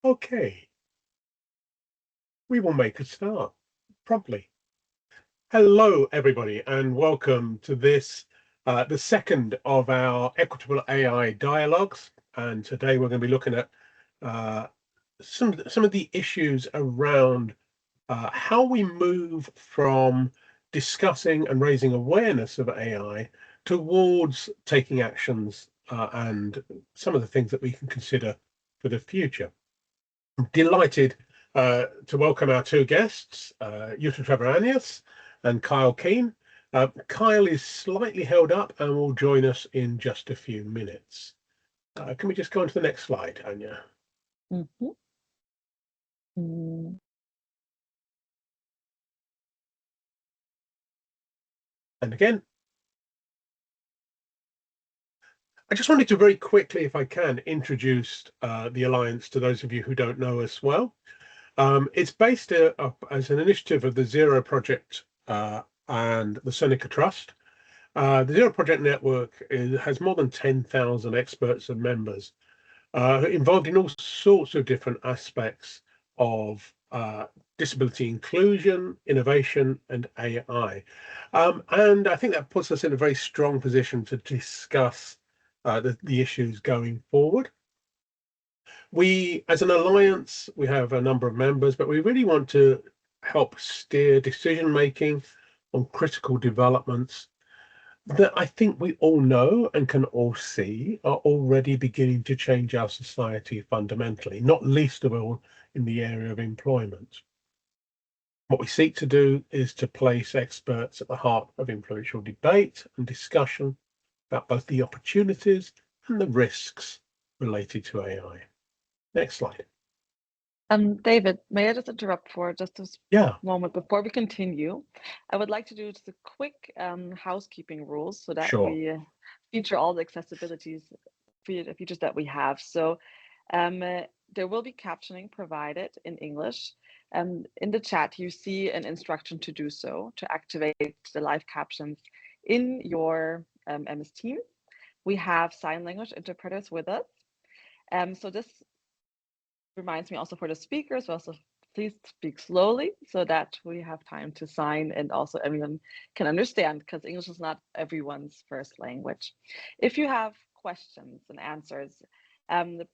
Okay, we will make a start promptly. Hello, everybody, and welcome to this, the second of our Equitable AI Dialogues. And today we're going to be looking at some of the issues around how we move from discussing and raising awareness of AI towards taking actions and some of the things that we can consider for the future. I'm delighted to welcome our two guests, Jutta Trevoranius and Kyle Keane. Kyle is slightly held up and will join us in just a few minutes. Can we just go on to the next slide, Anya? And again, I just wanted to very quickly, if I can, introduce the Alliance to those of you who don't know us well. It's based as an initiative of the Zero Project and the Seneca Trust. The Zero Project Network has more than 10,000 experts and members involved in all sorts of different aspects of disability inclusion, innovation, and AI. And I think that puts us in a very strong position to discuss the issues going forward. We, as an alliance, we have a number of members, but we really want to help steer decision-making on critical developments that I think we all know and can all see are already beginning to change our society fundamentally, not least of all in the area of employment. What we seek to do is to place experts at the heart of influential debate and discussion about both the opportunities and the risks related to AI. Next slide. David, may I just interrupt for just a moment before we continue? I would like to do just a quick housekeeping rules so that we feature all the accessibility features that we have. So there will be captioning provided in English. In the chat, you see an instruction to do so, to activate the live captions in your MS Team. We have sign language interpreters with us. So this reminds me also for the speakers, also please speak slowly so that we have time to sign and also everyone can understand, because English is not everyone's first language. If you have questions and answers,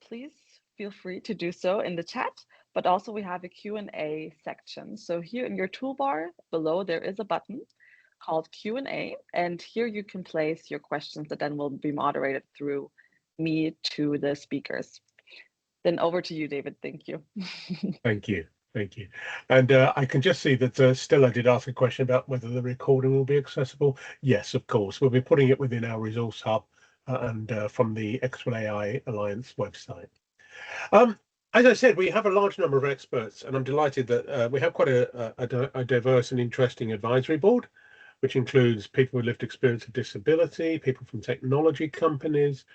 please feel free to do so in the chat, but also we have a Q&A section. So here in your toolbar below, there is a button called Q&A, and here you can place your questions that then will be moderated through me to the speakers. Then over to you, David. Thank you. Thank you. Thank you. And I can just see that Stella did ask a question about whether the recording will be accessible. Yes, of course. We'll be putting it within our resource hub and from the Equitable AI Alliance website. As I said, we have a large number of experts, and I'm delighted that we have quite a diverse and interesting advisory board, which includes people with lived experience of disability, people from technology companies,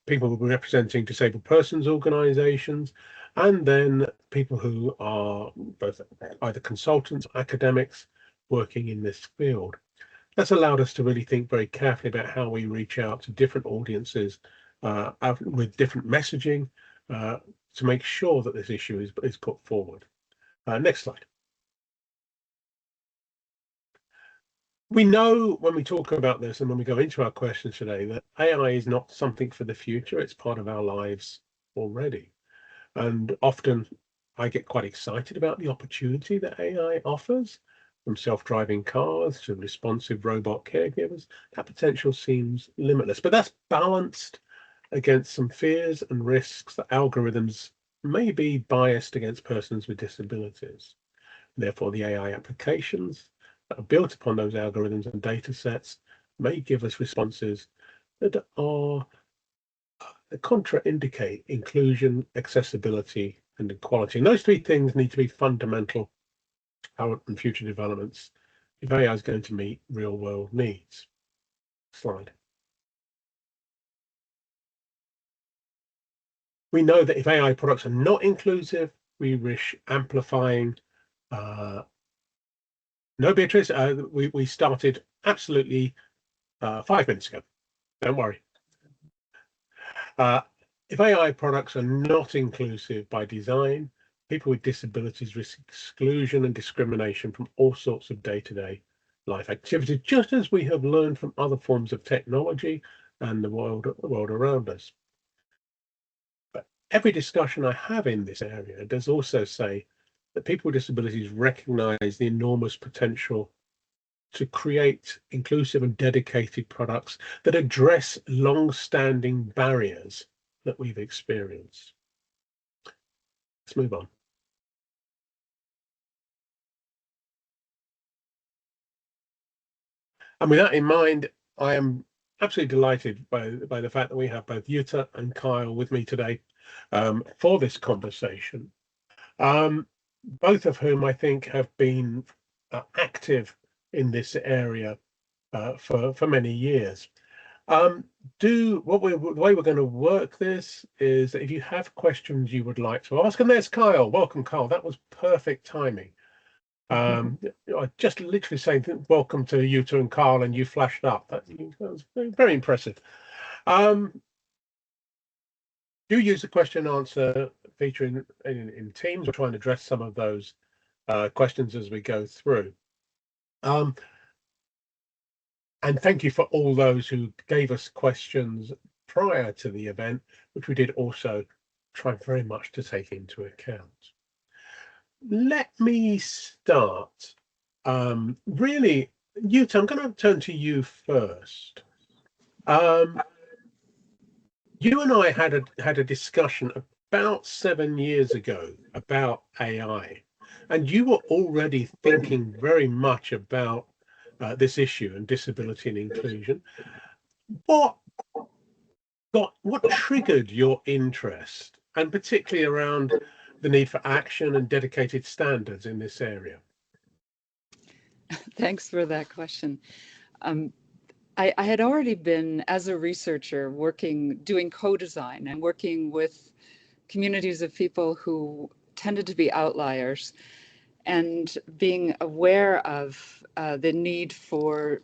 people representing disabled persons organizations, and then people who are both either consultants or academics working in this field. That's allowed us to really think very carefully about how we reach out to different audiences with different messaging to make sure that this issue is put forward. Next slide. We know when we talk about this and when we go into our questions today that AI is not something for the future, it's part of our lives already. And often I get quite excited about the opportunity that AI offers, from self-driving cars to responsive robot caregivers. That potential seems limitless, but that's balanced against some fears and risks that algorithms may be biased against persons with disabilities. Therefore, the AI applications that are built upon those algorithms and data sets may give us responses that are contraindicate inclusion, accessibility, and equality. And those three things need to be fundamental current and future developments if AI is going to meet real-world needs. Slide. We know that if AI products are not inclusive, we risk amplifying. No, Beatrice, we started absolutely 5 minutes ago. Don't worry. If AI products are not inclusive by design, people with disabilities risk exclusion and discrimination from all sorts of day-to-day life activities, just as we have learned from other forms of technology and the world around us. But every discussion I have in this area does also say that people with disabilities recognize the enormous potential to create inclusive and dedicated products that address long-standing barriers that we've experienced. Let's move on. And with that in mind, I am absolutely delighted by the fact that we have both Jutta and Kyle with me today for this conversation, both of whom I think have been active in this area for many years. The way we're going to work this is that if you have questions you would like to ask, and there's Kyle. Welcome, Kyle. That was perfect timing. I just literally saying welcome to Jutta and Carl, and you flashed up. That was very, very impressive. Do use the question and answer feature in Teams. We'll try and address some of those questions as we go through. And thank you for all those who gave us questions prior to the event, which we did also try very much to take into account. Let me start. Really, Jutta, I'm going to turn to you first. You and I had a discussion about 7 years ago about AI, and you were already thinking very much about this issue and disability and inclusion. What triggered your interest, and particularly around the need for action and dedicated standards in this area? Thanks for that question. I had already been, as a researcher, doing co-design and working with communities of people who tended to be outliers, and being aware of the need for,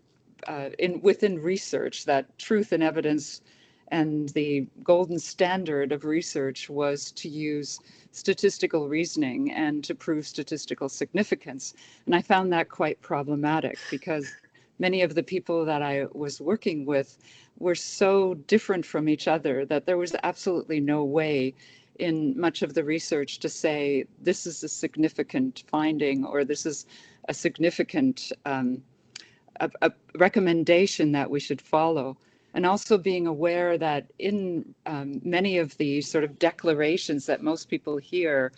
within research, that truth and evidence and the golden standard of research was to use statistical reasoning and to prove statistical significance. And I found that quite problematic, because many of the people that I was working with were so different from each other that there was absolutely no way in much of the research to say this is a significant finding, or this is a significant a recommendation that we should follow. And also being aware that in many of the sort of declarations that most people hear,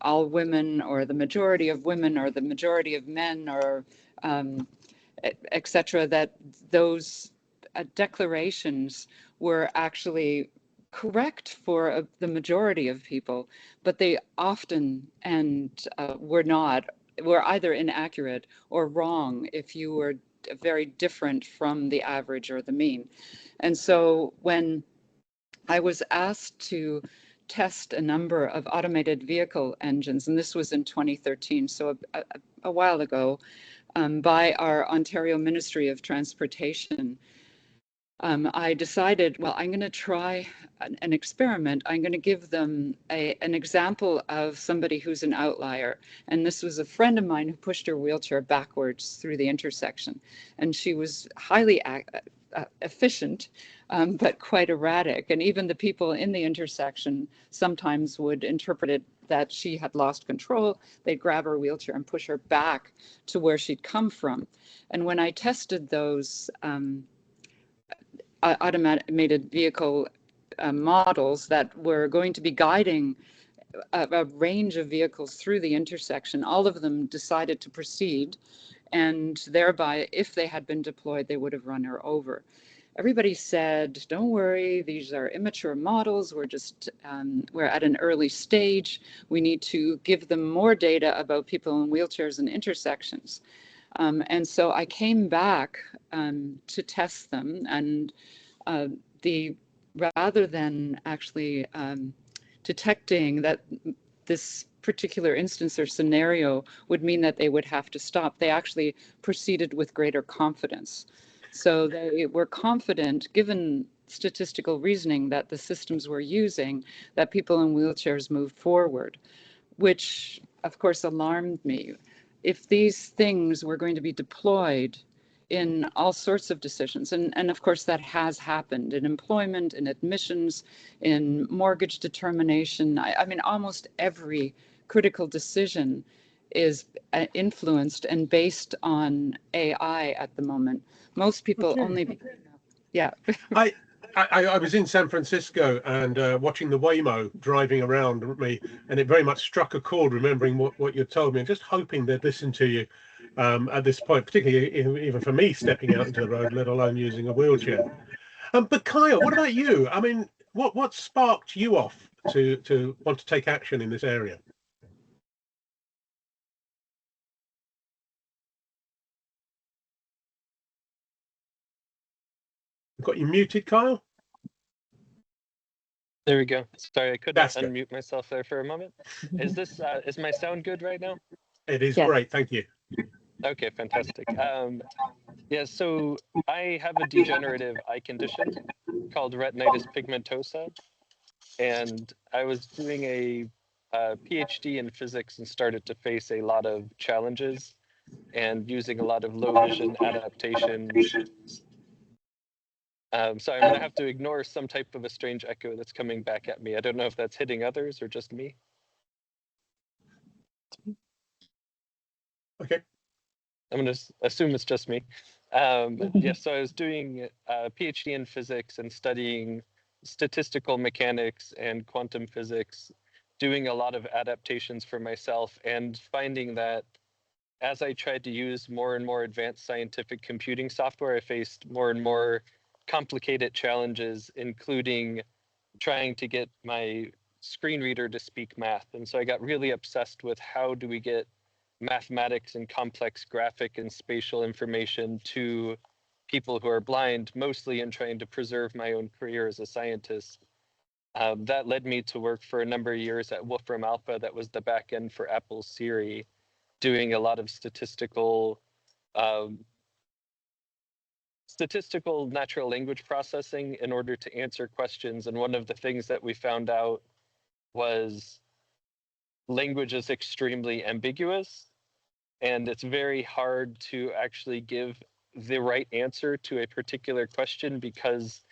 all women, or the majority of women, or the majority of men, or etc., that those declarations were actually correct for the majority of people, but they often were either inaccurate or wrong if you were very different from the average or the mean. And so when I was asked to test a number of automated vehicle engines, and this was in 2013, so a while ago, by our Ontario Ministry of Transportation, I decided, well, I'm going to try an experiment. I'm going to give them an example of somebody who's an outlier. And this was a friend of mine who pushed her wheelchair backwards through the intersection. And she was highly efficient, but quite erratic. And even the people in the intersection sometimes would interpret it that she had lost control. They'd grab her wheelchair and push her back to where she'd come from. And when I tested those automated vehicle models that were going to be guiding a range of vehicles through the intersection, all of them decided to proceed, and thereby, if they had been deployed, they would have run her over. Everybody said, don't worry, these are immature models. We're at an early stage. We need to give them more data about people in wheelchairs and intersections. And so I came back to test them, and rather than actually detecting that this particular instance or scenario would mean that they would have to stop, they actually proceeded with greater confidence. So they were confident, given statistical reasoning that the systems were using, that people in wheelchairs moved forward, which of course alarmed me. If these things were going to be deployed in all sorts of decisions, and of course that has happened in employment, in admissions, in mortgage determination. I mean, almost every critical decision is influenced and based on AI at the moment. Most people only, yeah. I was in San Francisco and watching the Waymo driving around me, and it very much struck a chord, remembering what you told me, and just hoping they'd listen to you at this point, particularly even for me stepping out into the road, let alone using a wheelchair. But Kyle, what about you? I mean, what sparked you off to want to take action in this area? Got you muted, Kyle? There we go. Sorry, I couldn't unmute myself there for a moment. Is this is my sound good right now? It is great, thank you. Okay, fantastic. Yeah, so I have a degenerative eye condition called retinitis pigmentosa, and I was doing a PhD in physics and started to face a lot of challenges and using a lot of low vision adaptations. So I'm going to have to ignore some type of a strange echo that's coming back at me. I don't know if that's hitting others or just me. Okay. I'm going to assume it's just me. Yeah, so I was doing a PhD in physics and studying statistical mechanics and quantum physics, doing a lot of adaptations for myself and finding that as I tried to use more and more advanced scientific computing software, I faced more and more complicated challenges, including trying to get my screen reader to speak math. And so I got really obsessed with how do we get mathematics and complex graphic and spatial information to people who are blind, mostly in trying to preserve my own career as a scientist. That led me to work for a number of years at Wolfram Alpha, that was the back end for Apple's Siri, doing a lot of statistical natural language processing in order to answer questions. And one of the things that we found out was language is extremely ambiguous, and it's very hard to actually give the right answer to a particular question because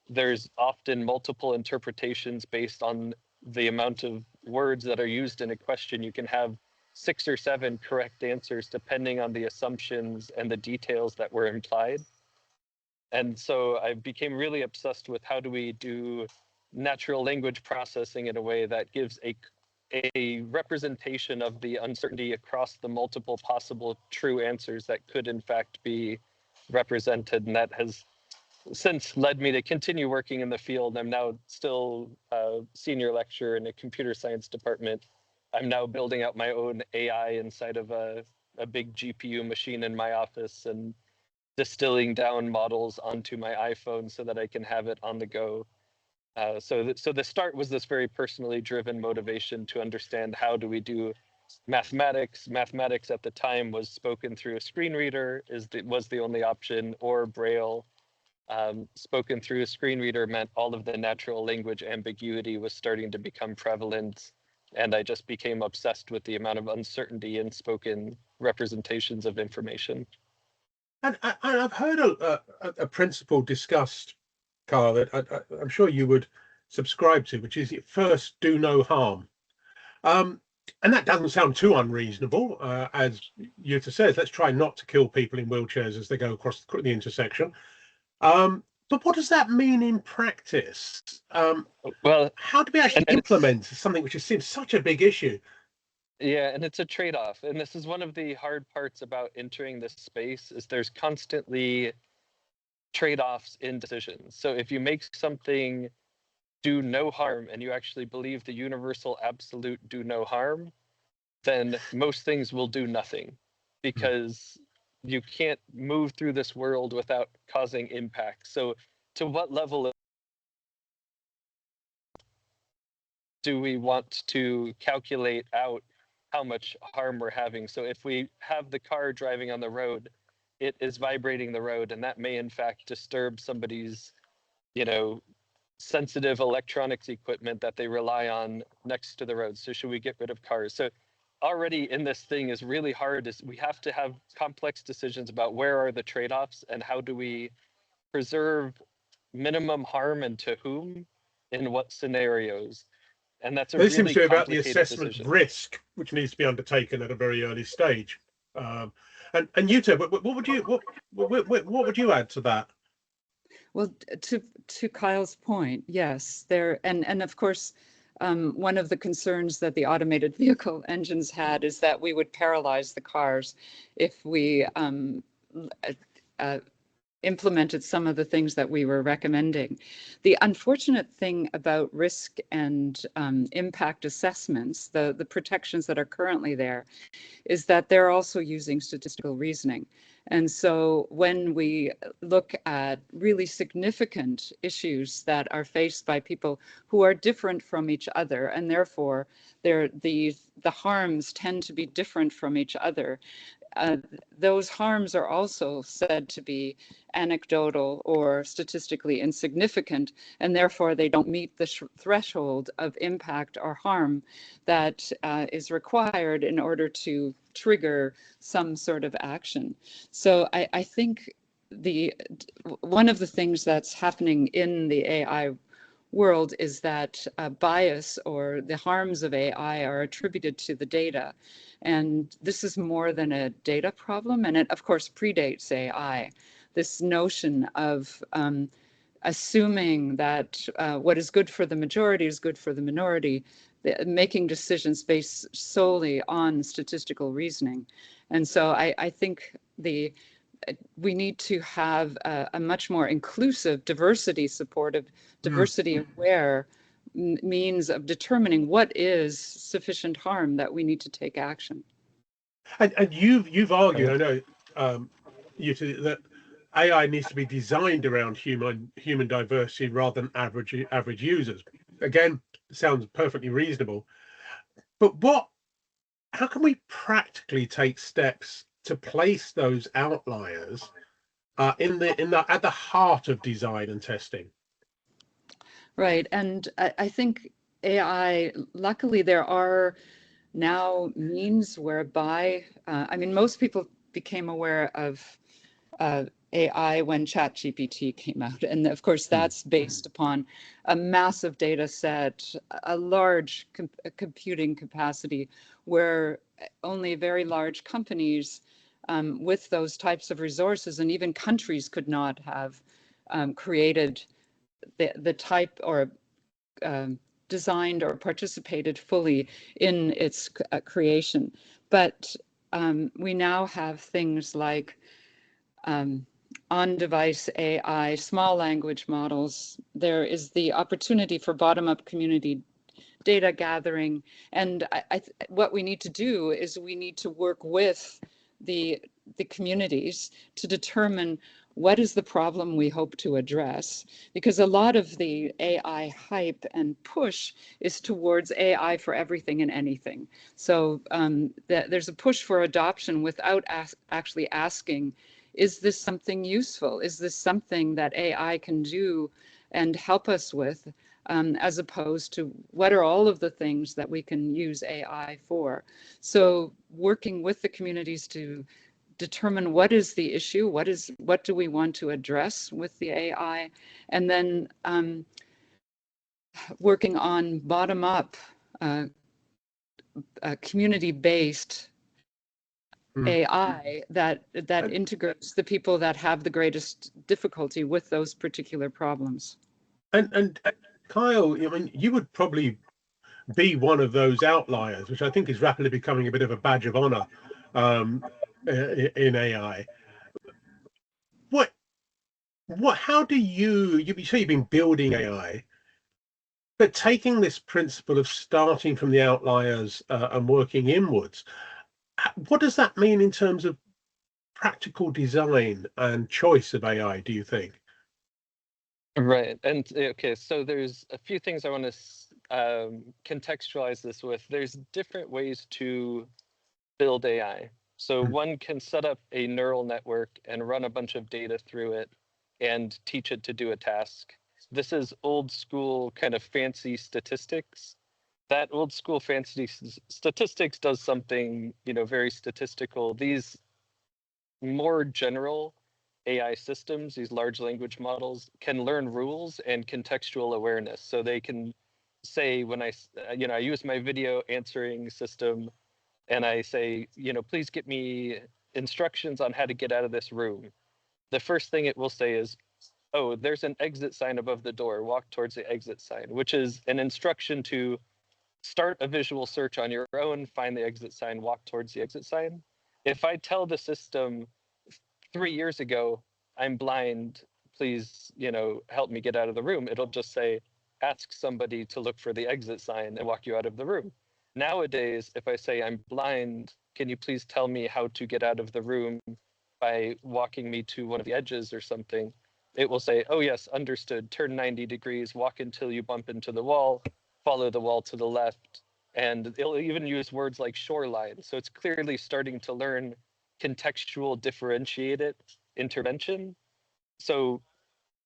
there's often multiple interpretations based on the amount of words that are used in a question. You can have 6 or 7 correct answers depending on the assumptions and the details that were implied. And so I became really obsessed with how do we do natural language processing in a way that gives a representation of the uncertainty across the multiple possible true answers that could in fact be represented. And that has since led me to continue working in the field. I'm now still a senior lecturer in a computer science department. I'm now building out my own AI inside of a big GPU machine in my office and distilling down models onto my iPhone so that I can have it on the go. So the start was this very personally driven motivation to understand how do we do mathematics. Mathematics at the time was spoken through a screen reader, was the only option, or Braille. Spoken through a screen reader meant all of the natural language ambiguity was starting to become prevalent, and I just became obsessed with the amount of uncertainty in spoken representations of information. And I've heard a principle discussed, Carl, that I'm sure you would subscribe to, which is first do no harm. And that doesn't sound too unreasonable. As Jutta says, let's try not to kill people in wheelchairs as they go across the intersection. But what does that mean in practice? Well, how do we actually implement something which seems such a big issue? Yeah, and it's a trade-off. And this is one of the hard parts about entering this space is there's constantly trade-offs in decisions. So if you make something do no harm and you actually believe the universal absolute do no harm, then most things will do nothing because you can't move through this world without causing impact. So to what level do we want to calculate out how much harm we're having? So if we have the car driving on the road, it is vibrating the road, and that may in fact disturb somebody's you know, sensitive electronics equipment that they rely on next to the road. So should we get rid of cars? So already in this thing is really hard, is we have to have complex decisions about where are the trade-offs and how do we preserve minimum harm and to whom in what scenarios. And that's a This seems really to be about the complicated assessment decision. of risk, which needs to be undertaken at a very early stage. And Yuta, what would you add to that? Well, to Kyle's point, yes, and of course, one of the concerns that the automated vehicle engines had is that we would paralyze the cars if we implemented some of the things that we were recommending. The unfortunate thing about risk and impact assessments, the protections that are currently there, is that they're also using statistical reasoning. And so when we look at really significant issues that are faced by people who are different from each other, and therefore the harms tend to be different from each other, those harms are also said to be anecdotal or statistically insignificant, and therefore they don't meet the threshold of impact or harm that is required in order to trigger some sort of action. So I think one of the things that's happening in the AI world is that bias or the harms of AI are attributed to the data. And this is more than a data problem, and it, of course, predates AI. This notion of assuming that what is good for the majority is good for the minority, making decisions based solely on statistical reasoning. And so I think we need to have a much more inclusive, diversity supportive, diversity aware means of determining what is sufficient harm that we need to take action. And you've argued, I know, that AI needs to be designed around human diversity rather than average users. Again, sounds perfectly reasonable. But how can we practically take steps to place those outliers at the heart of design and testing? Right, and I think AI, luckily there are now means whereby, I mean, most people became aware of AI when ChatGPT came out. And of course, that's based upon a massive data set, a large computing capacity, where only very large companies with those types of resources and even countries could not have created the type or designed or participated fully in its creation. But we now have things like on-device AI, small language models. There is the opportunity for bottom-up community data gathering. And what we need to do is we need to work with the communities to determine what is the problem we hope to address, because a lot of the AI hype and push is towards AI for everything and anything. So there's a push for adoption without actually asking, is this something useful? Is this something that AI can do and help us with, as opposed to what are all of the things that we can use AI for? So working with the communities to determine what is the issue, what do we want to address with the AI, and then working on bottom-up, community-based AI that integrates the people that have the greatest difficulty with those particular problems. And Kyle, I mean, you would probably be one of those outliers, which I think is rapidly becoming a bit of a badge of honor in AI. How do you say you've been building AI, but taking this principle of starting from the outliers and working inwards, what does that mean in terms of practical design and choice of AI, do you think? Right. And okay, so there's a few things I want to contextualize this with. There's different ways to build AI. So one can set up a neural network and run a bunch of data through it and teach it to do a task. this is old school kind of fancy statistics. That old school fancy statistics does something, very statistical. These more general AI systems, these large language models, can learn rules and contextual awareness. So they can say when I use my video answering system and I say, please get me instructions on how to get out of this room. The first thing it will say is, oh, there's an exit sign above the door, walk towards the exit sign, which is an instruction to start a visual search on your own, find the exit sign, walk towards the exit sign. If I tell the system 3 years ago, I'm blind, please, help me get out of the room, it'll just say, ask somebody to look for the exit sign and walk you out of the room. Nowadays, if I say I'm blind, can you please tell me how to get out of the room by walking me to one of the edges or something? It will say, oh yes, understood, turn 90 degrees, walk until you bump into the wall, follow the wall to the left. And it'll even use words like shoreline. So it's clearly starting to learn contextual differentiated intervention. So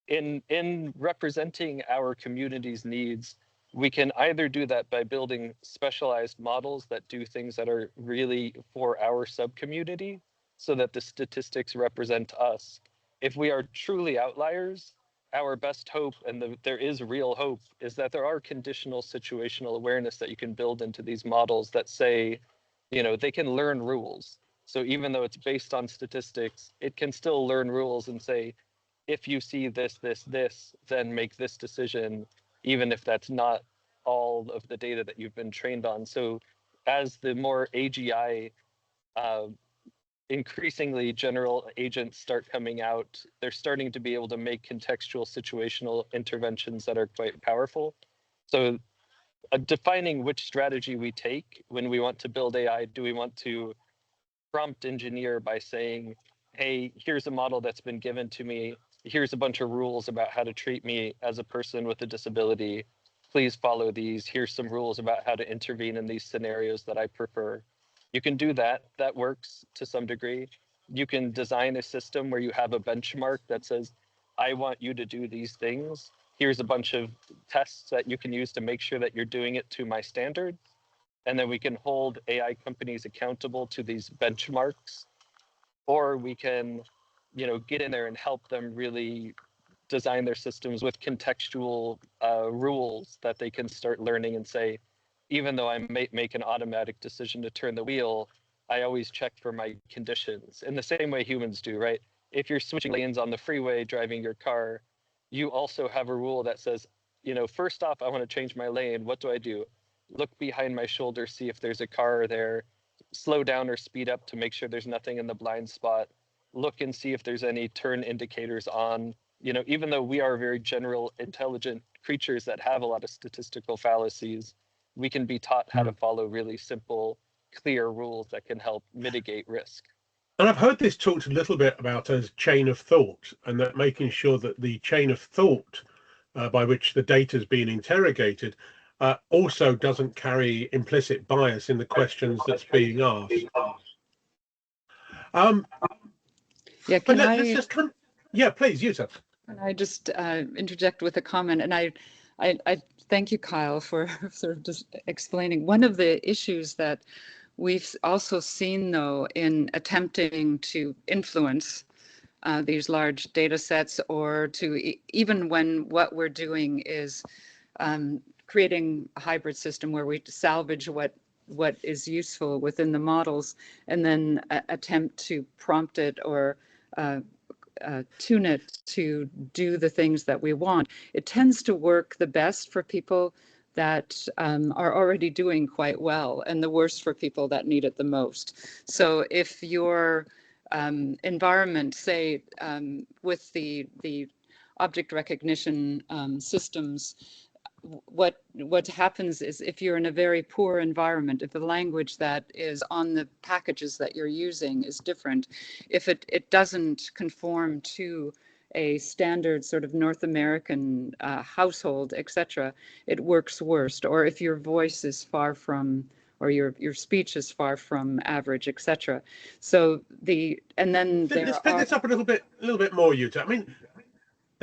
in representing our community's needs, we can either do that by building specialized models that do things that are really for our subcommunity so that the statistics represent us. If we are truly outliers, our best hope, and there is real hope, is that there are conditional situational awareness that you can build into these models that say, they can learn rules. So even though it's based on statistics, it can still learn rules and say, if you see this, then make this decision, even if that's not all of the data that you've been trained on. So as the more AGI, increasingly general agents start coming out, they're starting to be able to make contextual situational interventions that are quite powerful. So defining which strategy we take when we want to build AI, do we want to prompt engineer by saying, hey, here's a model that's been given to me. Here's a bunch of rules about how to treat me as a person with a disability. Please follow these. Here's some rules about how to intervene in these scenarios that I prefer. You can do that. That works to some degree. You can design a system where you have a benchmark that says, I want you to do these things. Here's a bunch of tests that you can use to make sure that you're doing it to my standards. And then we can hold AI companies accountable to these benchmarks, or we can, get in there and help them really design their systems with contextual rules that they can start learning and say, even though I may make an automatic decision to turn the wheel, I always check for my conditions in the same way humans do, right? If you're switching lanes on the freeway, driving your car, you also have a rule that says, first off, I want to change my lane. What do? Look behind my shoulder, see if there's a car there, slow down or speed up to make sure there's nothing in the blind spot, look and see if there's any turn indicators on. Even though we are very general intelligent creatures that have a lot of statistical fallacies, we can be taught how to follow really simple, clear rules that can help mitigate risk. And I've heard this talked a little bit about as chain of thought, and that making sure that the chain of thought by which the data is being interrogated also doesn't carry implicit bias in the questions that's being asked. Yeah, but let's just come. Yeah, please, Yuta. Can I just interject with a comment? And I thank you, Kyle, for sort of just explaining. One of the issues that we've also seen, though, in attempting to influence these large data sets, or to even when what we're doing is creating a hybrid system where we salvage what is useful within the models and then attempt to prompt it or tune it to do the things that we want. It tends to work the best for people that are already doing quite well, and the worst for people that need it the most. So if your environment, say with the object recognition systems, what happens is if you're in a very poor environment, if the language that is on the packages that you're using is different, if it doesn't conform to a standard sort of North American household, etc., it works worst. Or if your voice is far from, or your speech is far from average, etc. So let's pick this up a little bit more, Yuta. I mean,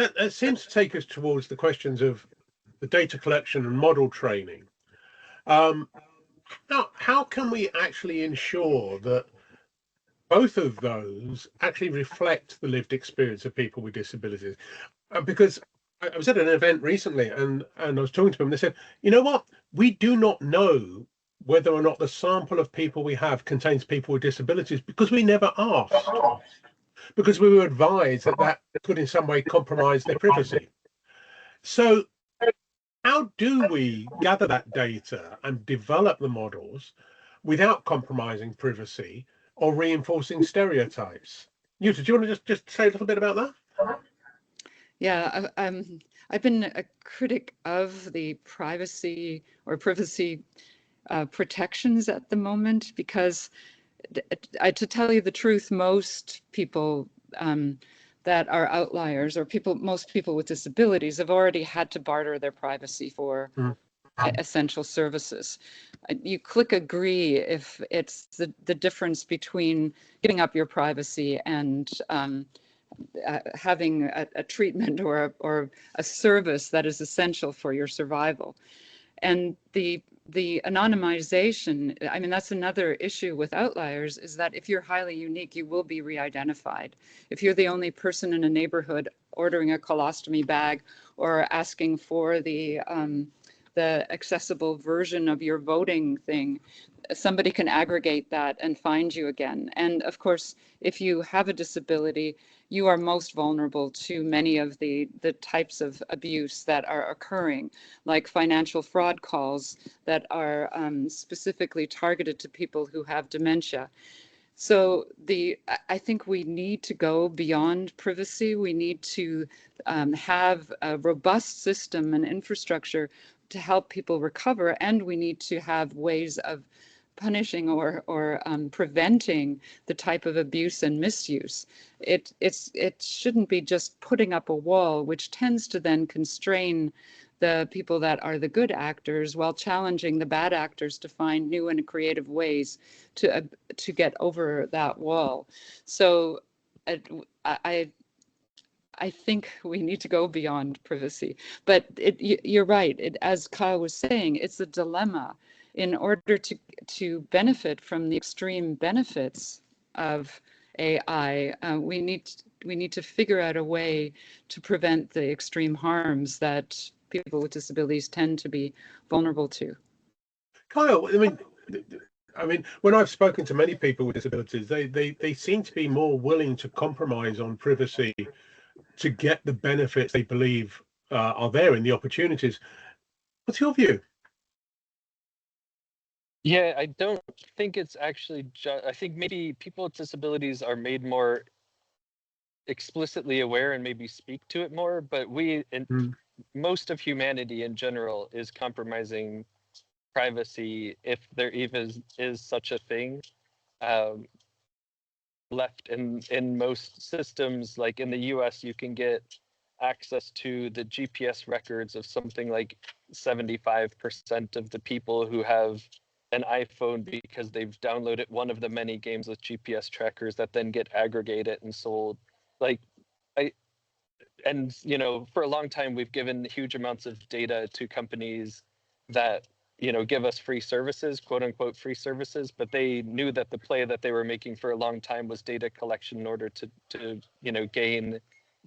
that seems to take us towards the questions of the data collection and model training. Now, how can we actually ensure that both of those actually reflect the lived experience of people with disabilities? Because I was at an event recently and I was talking to them, and they said, you know what, we do not know whether or not the sample of people we have contains people with disabilities because we never asked, because we were advised that that could in some way compromise their privacy. So how do we gather that data and develop the models without compromising privacy or reinforcing stereotypes? Yuta, do you want to just say a little bit about that? Yeah, I've been a critic of the privacy protections at the moment because, to tell you the truth, most people that are outliers, or most people with disabilities, have already had to barter their privacy for essential services. You click agree if it's the difference between giving up your privacy and having a treatment or a service that is essential for your survival. And the anonymization, I mean, that's another issue with outliers, is that if you're highly unique, you will be re-identified. If you're the only person in a neighborhood ordering a colostomy bag or asking for the accessible version of your voting thing, somebody can aggregate that and find you again. And of course, if you have a disability, you are most vulnerable to many of the types of abuse that are occurring, like financial fraud calls that are specifically targeted to people who have dementia. So I think we need to go beyond privacy. We need to have a robust system and infrastructure to help people recover, and we need to have ways of punishing or preventing the type of abuse and misuse. It shouldn't be just putting up a wall, which tends to then constrain the people that are the good actors while challenging the bad actors to find new and creative ways to get over that wall. So I think we need to go beyond privacy. But you're right. As Kyle was saying, it's a dilemma. In order to benefit from the extreme benefits of AI, we need to figure out a way to prevent the extreme harms that people with disabilities tend to be vulnerable to. Kyle, I mean, when I've spoken to many people with disabilities, they seem to be more willing to compromise on privacy to get the benefits they believe are there in the opportunities. What's your view? Yeah, I don't think it's actually just, I think maybe people with disabilities are made more explicitly aware and maybe speak to it more, but most of humanity in general is compromising privacy, if there even is such a thing. Left in most systems, like in the US, you can get access to the GPS records of something like 75% of the people who have an iPhone because they've downloaded one of the many games with GPS trackers that then get aggregated and sold. Like, and you know, for a long time we've given huge amounts of data to companies that, you know, give us free services, quote unquote free services, but they knew that the play that they were making for a long time was data collection in order to you know, gain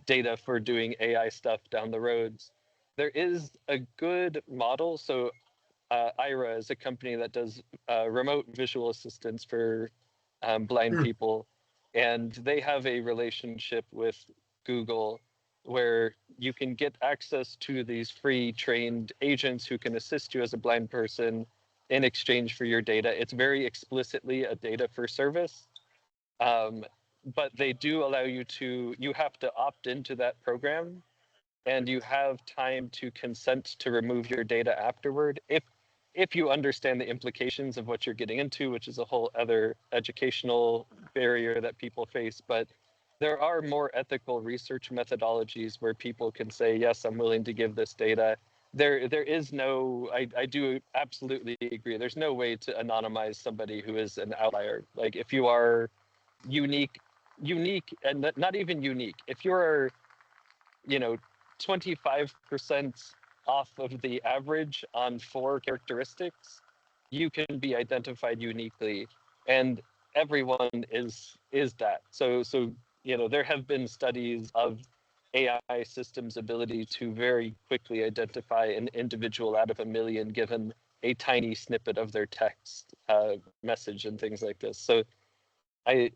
data for doing AI stuff down the roads. There is a good model. So IRA is a company that does remote visual assistance for blind people, and they have a relationship with Google where you can get access to these free trained agents who can assist you as a blind person in exchange for your data. It's very explicitly a data for service, but they do allow you have to opt into that program, and you have time to consent to remove your data afterward if you understand the implications of what you're getting into, which is a whole other educational barrier that people face. But there are more ethical research methodologies where people can say, yes, I'm willing to give this data. There is no, I do absolutely agree. There's no way to anonymize somebody who is an outlier. Like if you are unique and not even unique, if you're 25% off of the average on 4 characteristics, you can be identified uniquely, and everyone is that. So there have been studies of AI systems' ability to very quickly identify an individual out of a million given a tiny snippet of their text message and things like this. So I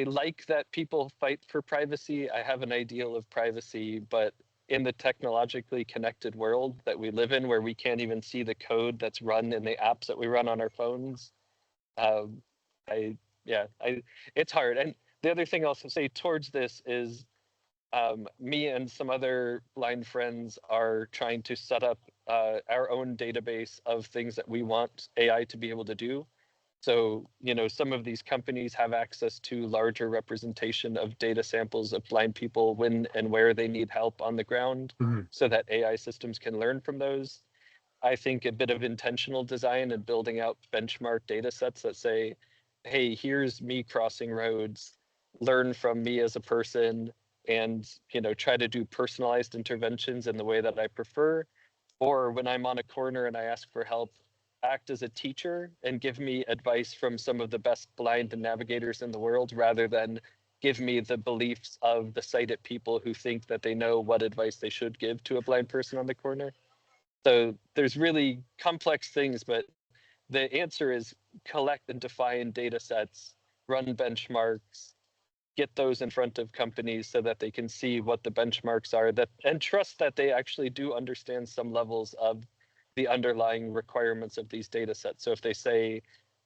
like that people fight for privacy. I have an ideal of privacy, but in the technologically connected world that we live in, where we can't even see the code that's run in the apps that we run on our phones, it's hard. And the other thing I'll say towards this is, me and some other blind friends are trying to set up our own database of things that we want AI to be able to do. So, some of these companies have access to larger representation of data samples of blind people when and where they need help on the ground, so that AI systems can learn from those. I think a bit of intentional design and building out benchmark data sets that say, hey, here's me crossing roads, learn from me as a person, and try to do personalized interventions in the way that I prefer. Or when I'm on a corner and I ask for help, act as a teacher and give me advice from some of the best blind navigators in the world, rather than give me the beliefs of the sighted people who think that they know what advice they should give to a blind person on the corner. So there's really complex things, but the answer is collect and define data sets, run benchmarks, get those in front of companies so that they can see what the benchmarks are, and trust that they actually do understand some levels of the underlying requirements of these data sets. So if they say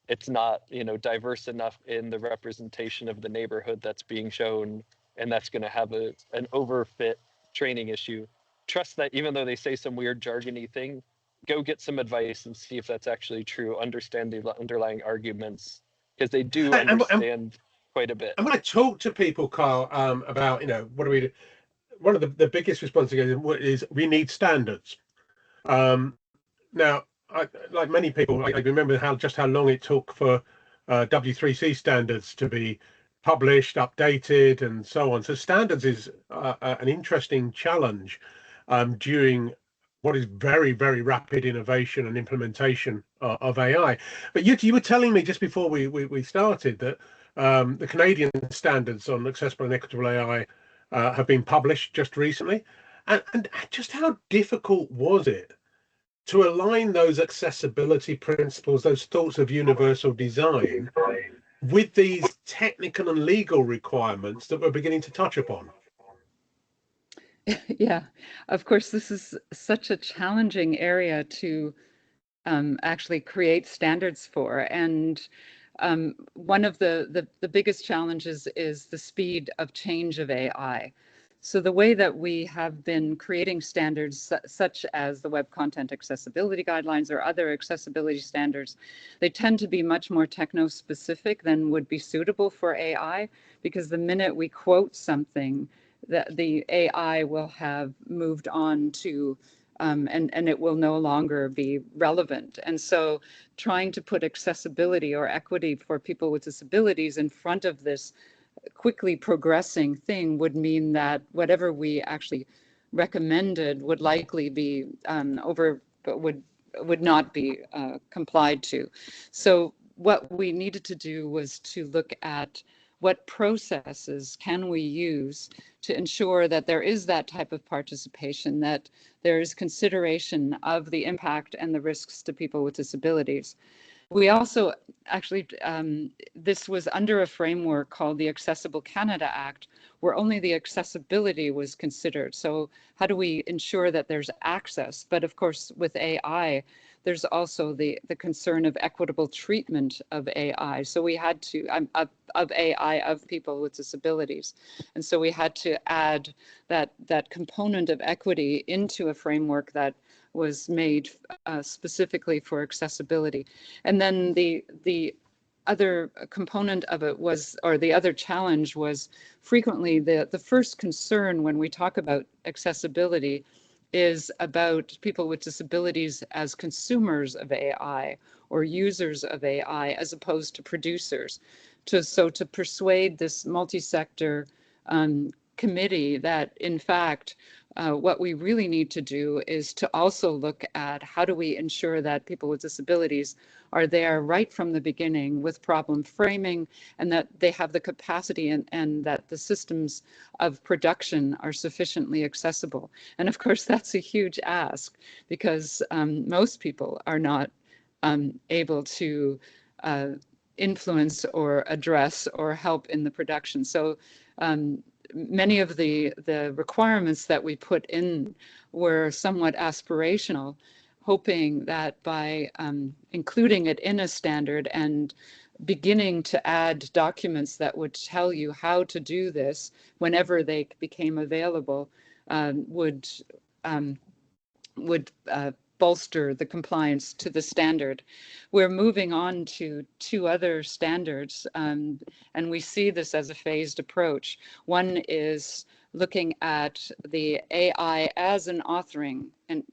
it's not, diverse enough in the representation of the neighborhood that's being shown, and that's going to have an overfit training issue, trust that even though they say some weird jargony thing, go get some advice and see if that's actually true. Understand the underlying arguments, because they do understand quite a bit. And when I talk to people, Carl, about, what do we do? One of the biggest responses is we need standards. Now, like many people, I remember how long it took for W3C standards to be published, updated, and so on. So standards is an interesting challenge during what is very, very rapid innovation and implementation of AI. But you were telling me just before we started that the Canadian standards on accessible and equitable AI have been published just recently. And just how difficult was it to align those accessibility principles, those thoughts of universal design, with these technical and legal requirements that we're beginning to touch upon? Yeah, of course, this is such a challenging area to actually create standards for. And one of the biggest challenges is the speed of change of AI. So the way that we have been creating standards such as the Web Content Accessibility Guidelines or other accessibility standards, they tend to be much more techno-specific than would be suitable for AI, because the minute we quote something, that the AI will have moved on to and it will no longer be relevant. And so trying to put accessibility or equity for people with disabilities in front of this quickly progressing thing would mean that whatever we actually recommended would likely be would not be complied to. So what we needed to do was to look at what processes can we use to ensure that there is that type of participation, that there is consideration of the impact and the risks to people with disabilities. We also actually, this was under a framework called the Accessible Canada Act, where only the accessibility was considered. So how do we ensure that there's access? But of course, with AI, there's also the concern of equitable treatment of AI. So we had to, of AI, of people with disabilities. And so we had to add that component of equity into a framework that was made specifically for accessibility. And then the other component of it was, or the other challenge was, frequently the first concern when we talk about accessibility is about people with disabilities as consumers of AI or users of AI as opposed to producers. So to persuade this multi-sector committee that in fact What we really need to do is to also look at how do we ensure that people with disabilities are there right from the beginning with problem framing, and that they have the capacity and that the systems of production are sufficiently accessible. And of course, that's a huge ask, because most people are not able to influence or address or help in the production. So many of the requirements that we put in were somewhat aspirational, hoping that by including it in a standard and beginning to add documents that would tell you how to do this whenever they became available would bolster the compliance to the standard. We're moving on to two other standards, and we see this as a phased approach. One is looking at the AI as an authoring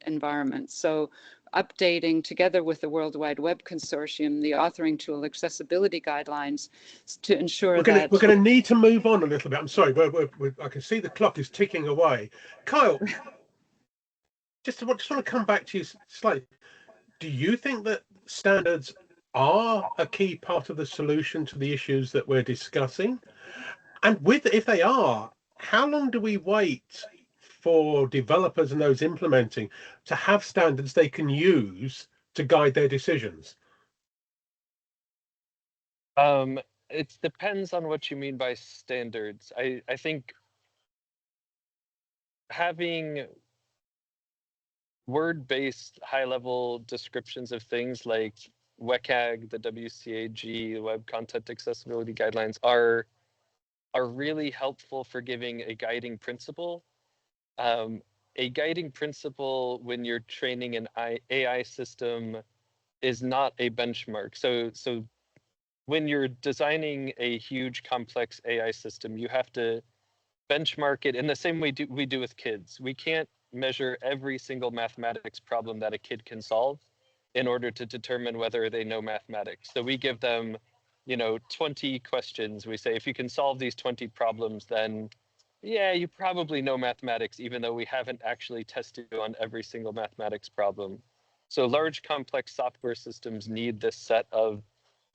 environment. So updating, together with the World Wide Web Consortium, the authoring tool accessibility guidelines to ensure we're going to need to move on a little bit. I'm sorry, I can see the clock is ticking away. Kyle, just want to come back to you slightly. Do you think that standards are a key part of the solution to the issues that we're discussing? And if they are, how long do we wait for developers and those implementing to have standards they can use to guide their decisions? It depends on what you mean by standards. I think having word-based high-level descriptions of things like WCAG, the WCAG, the Web Content Accessibility Guidelines are really helpful for giving a guiding principle. A guiding principle when you're training an AI system is not a benchmark. So when you're designing a huge complex AI system, you have to benchmark it in the same way we do with kids. We can't measure every single mathematics problem that a kid can solve in order to determine whether they know mathematics. So we give them, 20 questions. We say, if you can solve these 20 problems, then yeah, you probably know mathematics, even though we haven't actually tested you on every single mathematics problem. So large complex software systems need this set of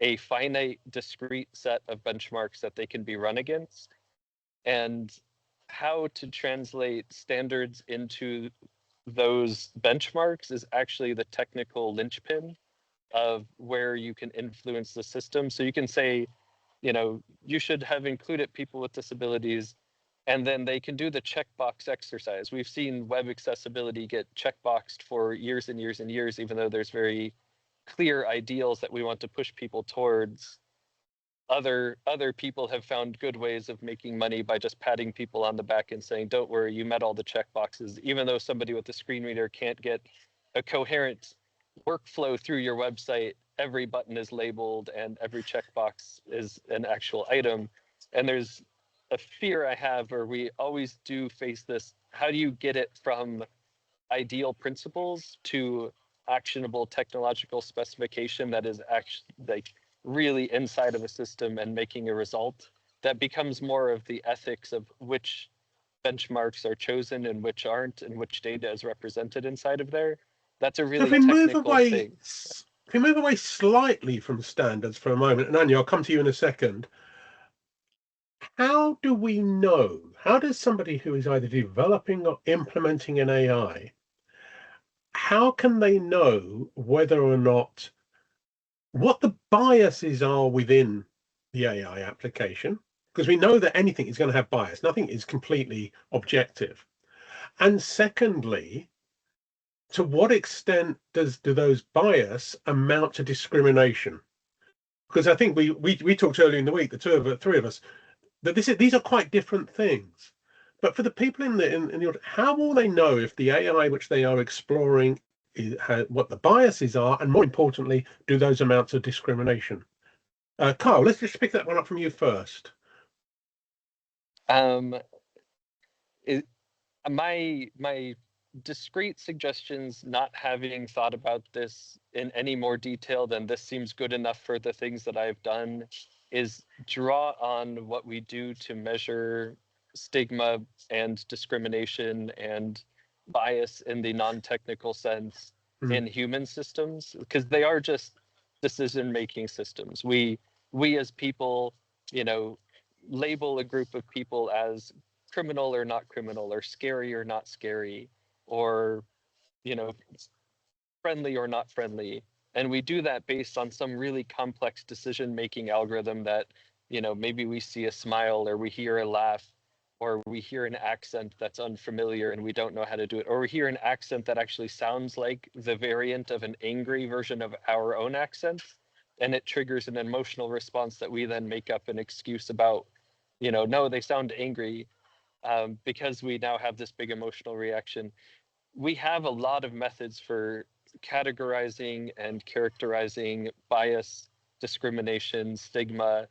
a finite discrete set of benchmarks that they can be run against. And how to translate standards into those benchmarks is actually the technical linchpin of where you can influence the system. So you can say, you should have included people with disabilities, and then they can do the checkbox exercise. We've seen web accessibility get checkboxed for years and years and years, even though there's very clear ideals that we want to push people towards. Other people have found good ways of making money by just patting people on the back and saying, don't worry, you met all the checkboxes, even though somebody with a screen reader can't get a coherent workflow through your website. Every button is labeled and every checkbox is an actual item. And there's a fear I have, or we always do face this, how do you get it from ideal principles to actionable technological specification that is actually like really inside of a system and making a result that becomes more of the ethics of which benchmarks are chosen and which aren't, and which data is represented inside of there. That's a really technical thing. If we move away slightly from standards for a moment, and Anya, I'll come to you in a second. How do we know? How does somebody who is either developing or implementing an AI, how can they know whether or not what the biases are within the AI application? Because we know that anything is going to have bias. Nothing is completely objective. And secondly, to what extent do those bias amount to discrimination? Because I think we talked earlier in the week, the three of us, that these are quite different things. But for the people in the how will they know if the AI which they are exploring what the biases are, and more importantly, do those amount to discrimination? Carl, let's just pick that one up from you first. My discrete suggestions, not having thought about this in any more detail than this seems good enough for the things that I've done, is draw on what we do to measure stigma and discrimination and bias in the non-technical sense in human systems, because they are just decision-making systems. We as people, you know, label a group of people as criminal or not criminal, or scary or not scary, or, you know, friendly or not friendly. And we do that based on some really complex decision-making algorithm that, you know, maybe we see a smile, or we hear a laugh, or we hear an accent that's unfamiliar and we don't know how to do it, or we hear an accent that actually sounds like the variant of an angry version of our own accent, and it triggers an emotional response that we then make up an excuse about, you know, no, they sound angry, because we now have this big emotional reaction. We have a lot of methods for categorizing and characterizing bias, discrimination, stigma.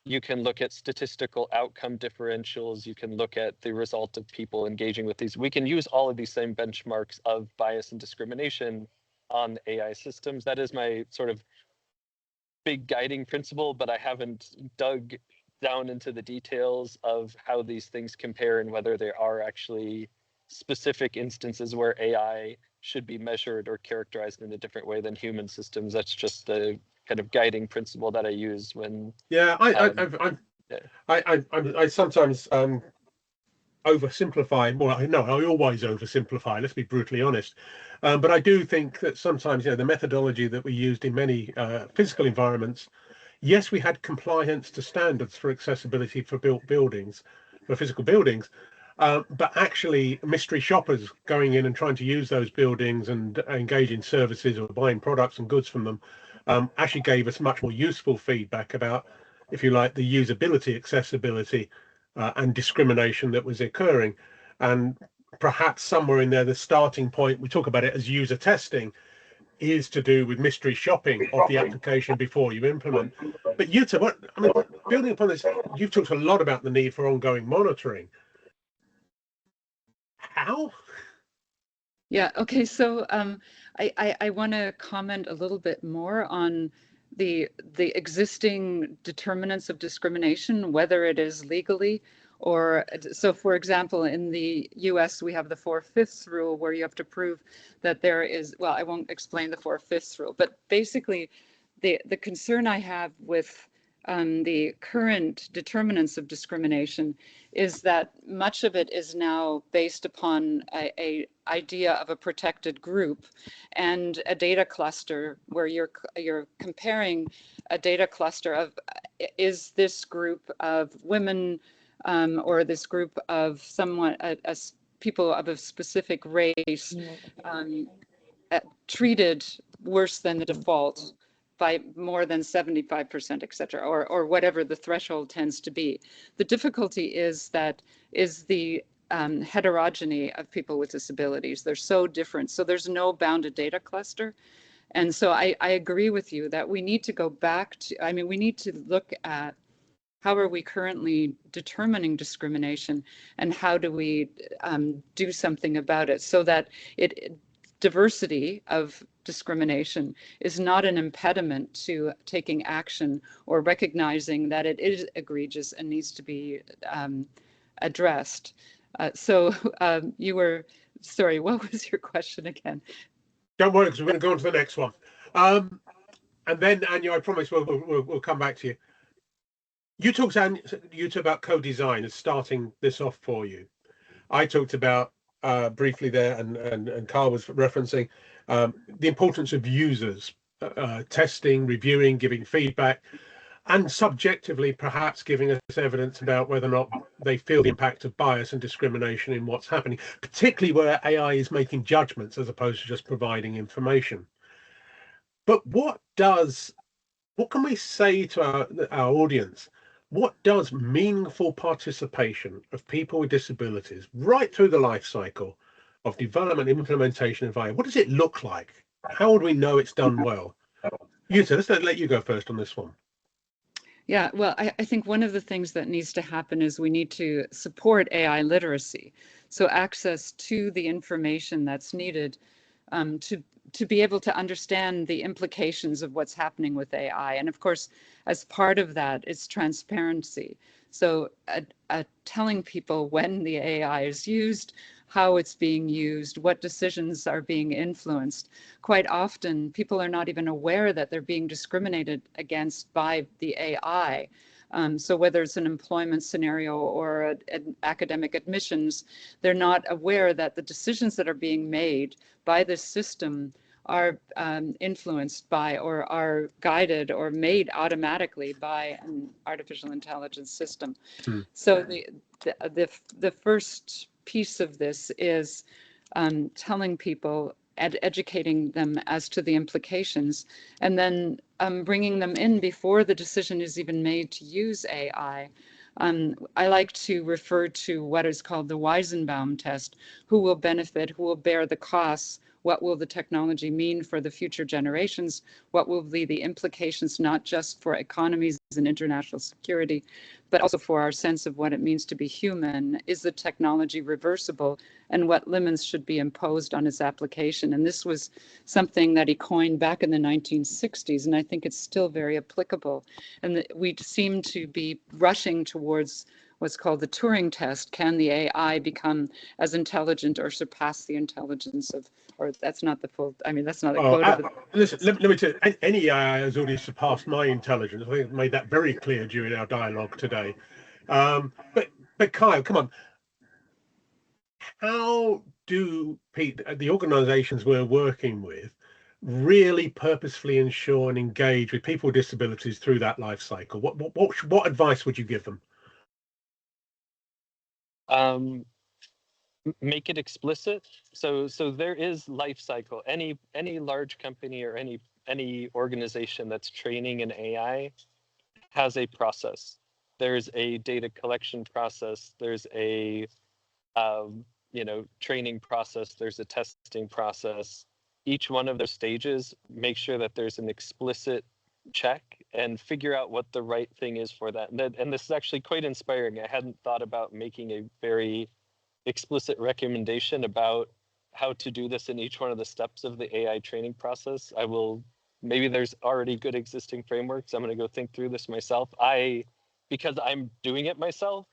You can look at statistical outcome differentials. You can look at the result of people engaging with these. We can use all of these same benchmarks of bias and discrimination on AI systems. That is my sort of big guiding principle, but I haven't dug down into the details of how these things compare and whether there are actually specific instances where AI should be measured or characterized in a different way than human systems. That's just the kind of guiding principle that I use when. Yeah, I sometimes oversimplify. Well, I know I always oversimplify. Let's be brutally honest. But I do think that sometimes, you know, the methodology that we used in many physical environments. Yes, we had compliance to standards for accessibility for built buildings, for physical buildings, but actually mystery shoppers going in and trying to use those buildings and engage in services or buying products and goods from them actually gave us much more useful feedback about, if you like, the usability, accessibility, and discrimination that was occurring. And perhaps somewhere in there, the starting point, we talk about it as user testing, is to do with mystery shopping of the application before you implement. But Jutta, building upon this, you've talked a lot about the need for ongoing monitoring. How? Yeah, okay, so I want to comment a little bit more on the existing determinants of discrimination, whether it is legally or, so for example, in the US, we have the 4/5 rule where you have to prove that there is, well, I won't explain the 4/5 rule, but basically the concern I have with the current determinants of discrimination is that much of it is now based upon a idea of a protected group and a data cluster where you're comparing a data cluster of, is this group of women or this group of someone, people of a specific race treated worse than the default by more than 75%, et cetera, or whatever the threshold tends to be. The difficulty is the heterogeneity of people with disabilities. They're so different. So there's no bounded data cluster. And so I agree with you that we need to go back to, I mean, we need to look at how are we currently determining discrimination and how do we do something about it so that diversity of discrimination is not an impediment to taking action or recognizing that it is egregious and needs to be addressed. So you were, sorry, what was your question again? Don't worry, because we're going to go on to the next one. And then, Anya, I promise we'll come back to you. You talked about co-design as starting this off for you. I talked about briefly there, and Carl was referencing the importance of users testing, reviewing, giving feedback, and subjectively perhaps giving us evidence about whether or not they feel the impact of bias and discrimination in what's happening, particularly where AI is making judgments as opposed to just providing information. But what can we say to our audience? What does meaningful participation of people with disabilities right through the life cycle of development, implementation, and value, what does it look like? How would we know it's done well? Jutta, let's let you go first on this one. Yeah, well, I think one of the things that needs to happen is we need to support AI literacy. So access to the information that's needed to be able to understand the implications of what's happening with AI. And of course, as part of that, it's transparency. So telling people when the AI is used, how it's being used, what decisions are being influenced. Quite often, people are not even aware that they're being discriminated against by the AI. So whether it's an employment scenario or an academic admissions, they're not aware that the decisions that are being made by this system are influenced by or are guided or made automatically by an artificial intelligence system. So the first piece of this is telling people, educating them as to the implications, and then bringing them in before the decision is even made to use AI. I like to refer to what is called the Weizenbaum test. Who will benefit? Who will bear the costs? What will the technology mean for the future generations? What will be the implications, not just for economies and international security, but also for our sense of what it means to be human? Is the technology reversible, and what limits should be imposed on its application? And this was something that he coined back in the 1960s, and I think it's still very applicable. And we seem to be rushing towards what's called the Turing test. Can the AI become as intelligent or surpass the intelligence of, or that's not the full, I mean, that's not a quote. Listen, let me tell you, any AI has already surpassed my intelligence. I think I've made that very clear during our dialogue today. But Kyle, come on. How do the organizations we're working with really purposefully ensure and engage with people with disabilities through that life cycle? What advice would you give them? Make it explicit. So there is life cycle. Any large company or any organization that's training an AI has a process. There's a data collection process. There's a training process. There's a testing process. Each one of those stages, make sure that there's an explicit check and figure out what the right thing is for that. And this is actually quite inspiring. I hadn't thought about making a very explicit recommendation about how to do this in each one of the steps of the AI training process. Maybe there's already good existing frameworks. I'm going to go think through this myself. Because I'm doing it myself,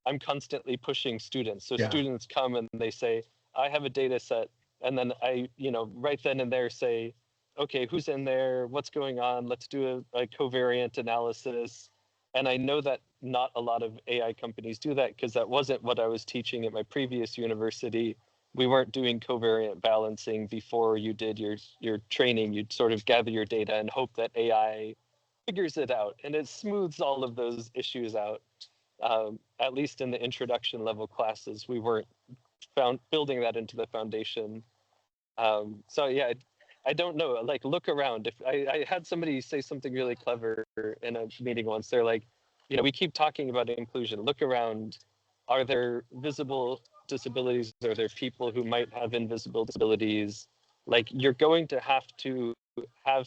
I'm constantly pushing students. So students come and they say, I have a data set. And then I, right then and there say, okay, who's in there? What's going on? Let's do a covariant analysis. And I know that not a lot of AI companies do that because that wasn't what I was teaching at my previous university. We weren't doing covariant balancing before you did your training. You'd sort of gather your data and hope that AI figures it out. And it smooths all of those issues out. At least in the introduction level classes, we weren't building that into the foundation. So yeah, I don't know, like look around. If I had somebody say something really clever in a meeting once, they're like, we keep talking about inclusion. Look around. Are there visible disabilities? Are there people who might have invisible disabilities? Like you're going to have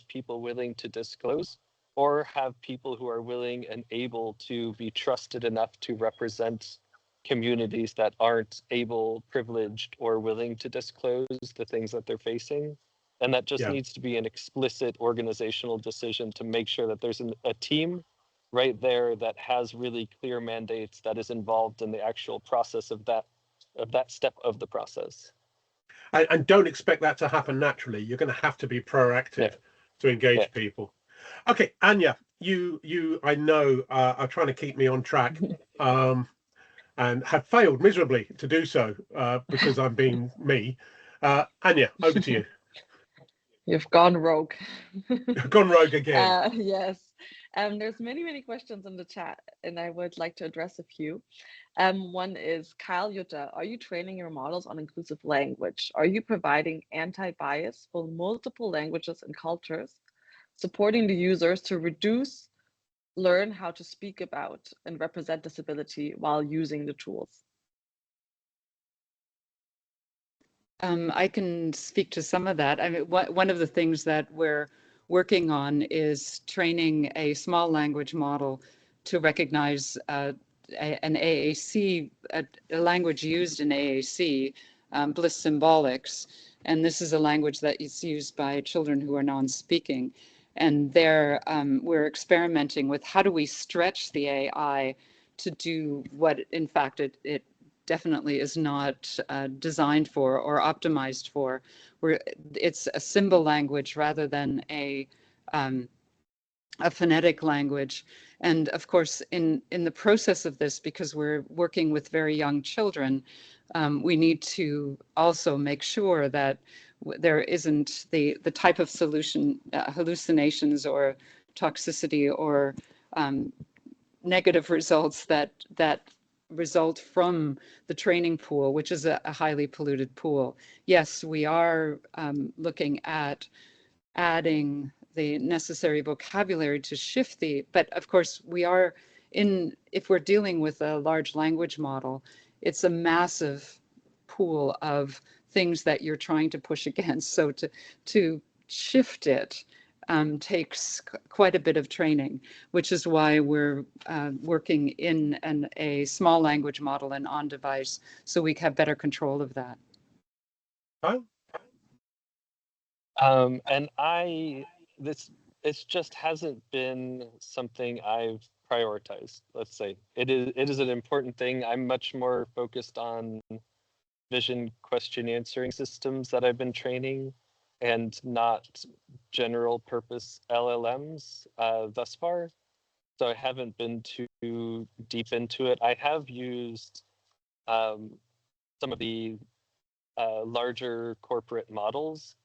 people willing to disclose or have people who are willing and able to be trusted enough to represent communities that aren't able, privileged, or willing to disclose the things that they're facing. And that just needs to be an explicit organizational decision to make sure that there's a team right there that has really clear mandates that is involved in the actual process of that step of the process. And don't expect that to happen naturally. You're going to have to be proactive to engage people. Okay, Anya, you I know are trying to keep me on track and have failed miserably to do so because I'm being me. Anya, over to you. You've gone rogue. Gone rogue again. Yes. There's many questions in the chat, and I would like to address a few. One is Kyle Jutta, are you training your models on inclusive language? Are you providing anti-bias for multiple languages and cultures, supporting the users to learn how to speak about and represent disability while using the tools? I can speak to some of that. I mean, one of the things that we're working on is training a small language model to recognize an AAC, a language used in AAC, Bliss symbolics. And this is a language that is used by children who are non-speaking. And we're experimenting with how do we stretch the AI to do what, in fact, it definitely is not designed for or optimized for. Where it's a symbol language rather than a phonetic language. And of course, in the process of this, because we're working with very young children, we need to also make sure that there isn't the type of solution, hallucinations or toxicity or negative results that result from the training pool, which is a highly polluted pool. Yes, we are looking at adding the necessary vocabulary to shift but of course we are if we're dealing with a large language model, it's a massive pool of things that you're trying to push against. So to shift it takes quite a bit of training, which is why we're working in a small language model and on device, so we have better control of that. And it just hasn't been something I've prioritized. Let's say it is an important thing. I'm much more focused on vision question answering systems that I've been training, and not general purpose LLMs thus far. So I haven't been too deep into it. I have used some of the larger corporate models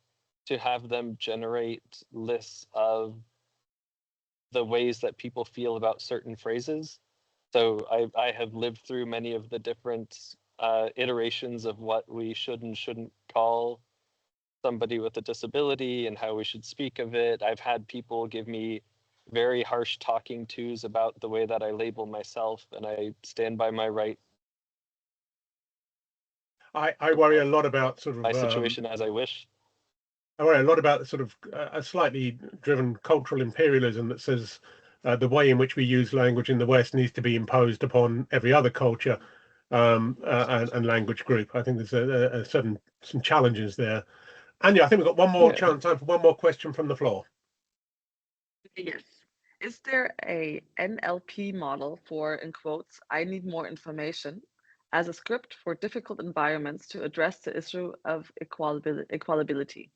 to have them generate lists of the ways that people feel about certain phrases. So I have lived through many of the different iterations of what we should and shouldn't call somebody with a disability and how we should speak of it. I've had people give me very harsh talking tos about the way that I label myself, and I stand by my right. I worry a lot about sort of my situation as I wish. I worry a lot about sort of a slightly driven cultural imperialism that says the way in which we use language in the West needs to be imposed upon every other culture and language group. I think there's some challenges there. Anya, I think we've got one more time for one more question from the floor. Yes. Is there a NLP model for, in quotes, I need more information, as a script for difficult environments to address the issue of equalability?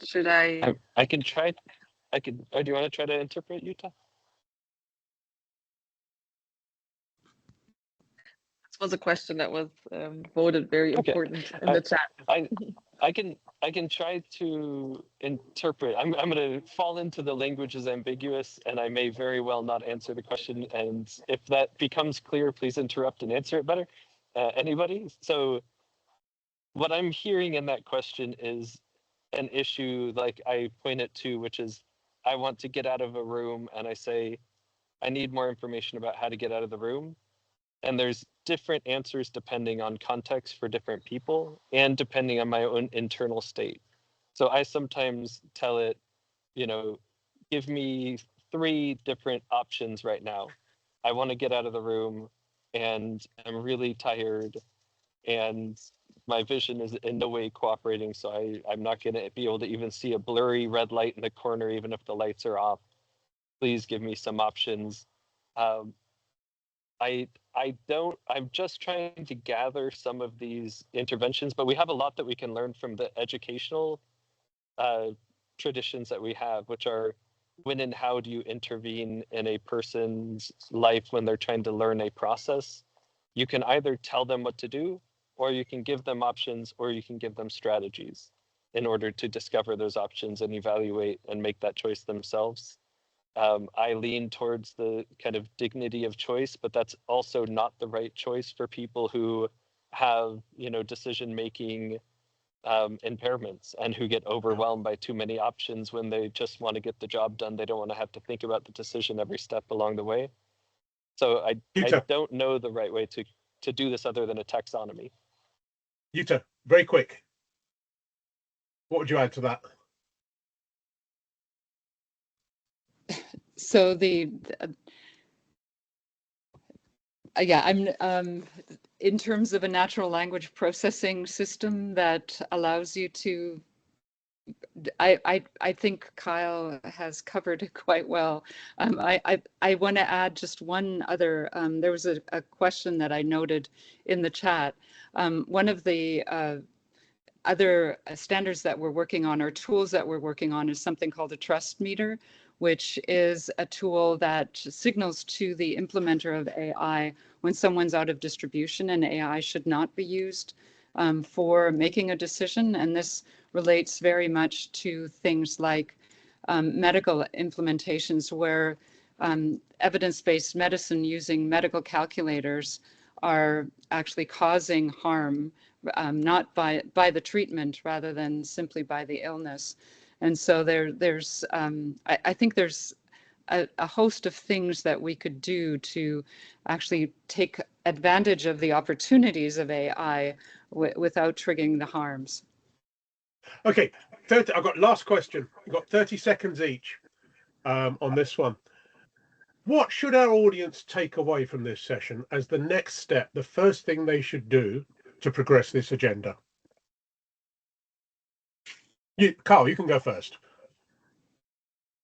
Should I can try. Or do you want to try to interpret, Utah? This was a question that was voted very important in the chat. I can try to interpret. I'm going to fall into the language is ambiguous, and I may very well not answer the question. And if that becomes clear, please interrupt and answer it better. Anybody? So what I'm hearing in that question is an issue like I point it to, which is I want to get out of a room and I say, I need more information about how to get out of the room. And there's different answers depending on context for different people and depending on my own internal state. So I sometimes tell it, give me 3 different options right now. I want to get out of the room and I'm really tired and my vision is in no way cooperating. So I'm not going to be able to even see a blurry red light in the corner, even if the lights are off. Please give me some options. I'm just trying to gather some of these interventions, but we have a lot that we can learn from the educational traditions that we have, which are when and how do you intervene in a person's life when they're trying to learn a process. You can either tell them what to do, or you can give them options, or you can give them strategies in order to discover those options and evaluate and make that choice themselves. I lean towards the kind of dignity of choice, but that's also not the right choice for people who have, decision-making impairments and who get overwhelmed by too many options when they just want to get the job done. They don't want to have to think about the decision every step along the way. So I don't know the right way to do this other than a taxonomy. Yuta, very quick. What would you add to that? So I'm in terms of a natural language processing system that allows you to I think Kyle has covered it quite well. I want to add just one other, there was a question that I noted in the chat. One of the other standards that we're working on, or tools that we're working on, is something called a trust meter, which is a tool that signals to the implementer of AI when someone's out of distribution and AI should not be used for making a decision. And this relates very much to things like medical implementations where evidence-based medicine using medical calculators are actually causing harm, not by the treatment rather than simply by the illness. And so I think there's a host of things that we could do to actually take advantage of the opportunities of AI without triggering the harms. Okay, I've got last question. We've got 30 seconds each on this one. What should our audience take away from this session as the next step, the first thing they should do to progress this agenda? Carl, you can go first.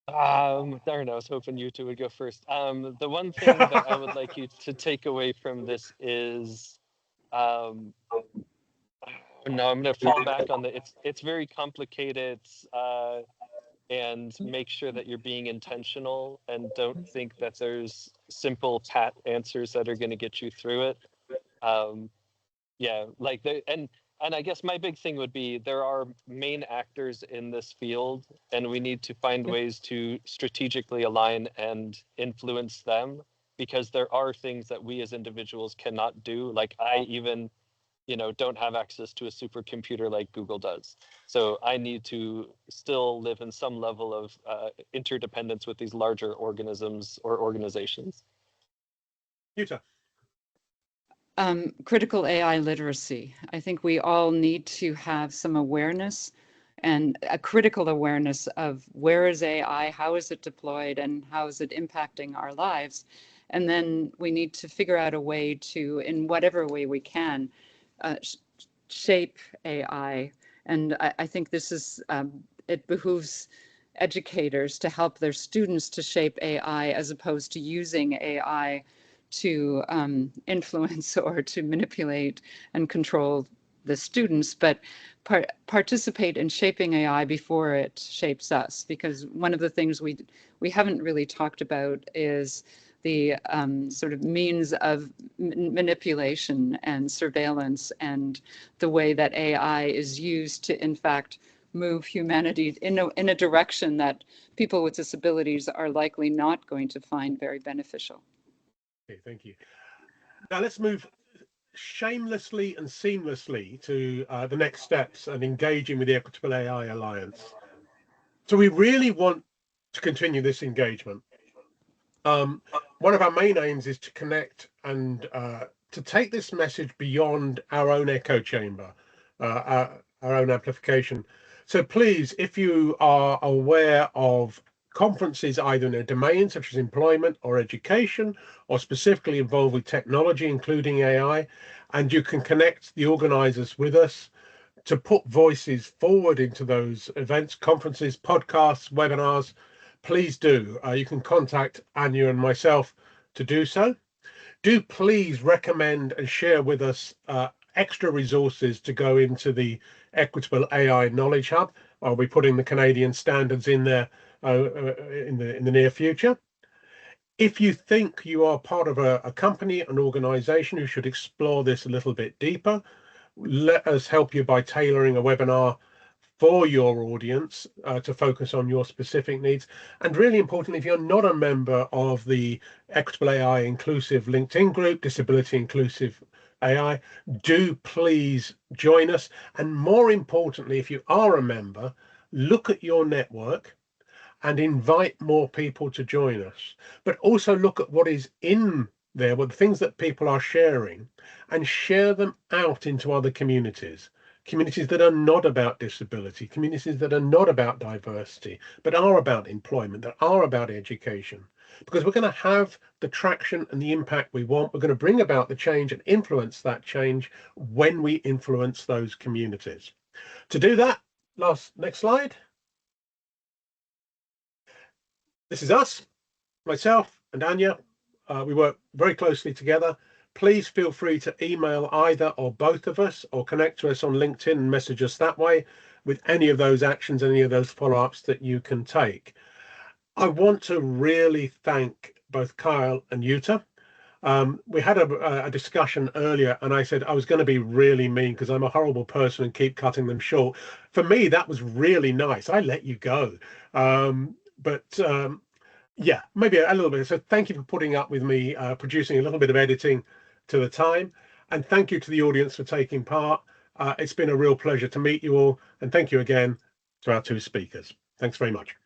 Darn, I was hoping you two would go first. The one thing that I would like you to take away from this is, no, I'm going to fall back on it's very complicated, and make sure that you're being intentional and don't think that there's simple pat answers that are going to get you through it. Yeah, like and I guess my big thing would be there are main actors in this field, and we need to find ways to strategically align and influence them, because there are things that we as individuals cannot do. Like I even, don't have access to a supercomputer like Google does. So I need to still live in some level of interdependence with these larger organisms or organizations. Utah. Critical AI literacy. I think we all need to have some awareness, and a critical awareness of where is AI, how is it deployed, and how is it impacting our lives. And then we need to figure out a way to, in whatever way we can, shape AI. And I think this is, it behooves educators to help their students to shape AI, as opposed to using AI to influence or to manipulate and control the students, but participate in shaping AI before it shapes us. Because one of the things we haven't really talked about is the sort of means of manipulation and surveillance, and the way that AI is used to, in fact, move humanity in a direction that people with disabilities are likely not going to find very beneficial. Okay, thank you. Now let's move shamelessly and seamlessly to the next steps and engaging with the Equitable AI Alliance. So we really want to continue this engagement. One of our main aims is to connect and to take this message beyond our own echo chamber, our own amplification. So please, if you are aware of conferences either in a domain such as employment or education, or specifically involved with technology, including AI, and you can connect the organizers with us to put voices forward into those events, conferences, podcasts, webinars, please do. You can contact Anya and myself to do so. Do please recommend and share with us extra resources to go into the Equitable AI Knowledge Hub. I'll be putting the Canadian standards in there in the near future. If you think you are part of a company, an organization who should explore this a little bit deeper, let us help you by tailoring a webinar for your audience to focus on your specific needs. And really importantly, if you're not a member of the Equitable AI Inclusive LinkedIn group, Disability Inclusive AI, do please join us. And more importantly, if you are a member, look at your network and invite more people to join us. But also look at what is in there, what the things that people are sharing, and share them out into other communities. Communities that are not about disability, communities that are not about diversity, but are about employment, that are about education. Because we're going to have the traction and the impact we want. We're going to bring about the change and influence that change when we influence those communities. To do that, next slide. this is us, myself and Anya. We work very closely together. Please feel free to email either or both of us, or connect to us on LinkedIn and message us that way with any of those actions, any of those follow-ups that you can take. I want to really thank both Kyle and Jutta. We had a discussion earlier, and I said I was going to be really mean because I'm a horrible person and keep cutting them short. For me, that was really nice. I let you go. Yeah, maybe a little bit. So thank you for putting up with me producing a little bit of editing to the time. And thank you to the audience for taking part. It's been a real pleasure to meet you all. And thank you again to our two speakers. Thanks very much.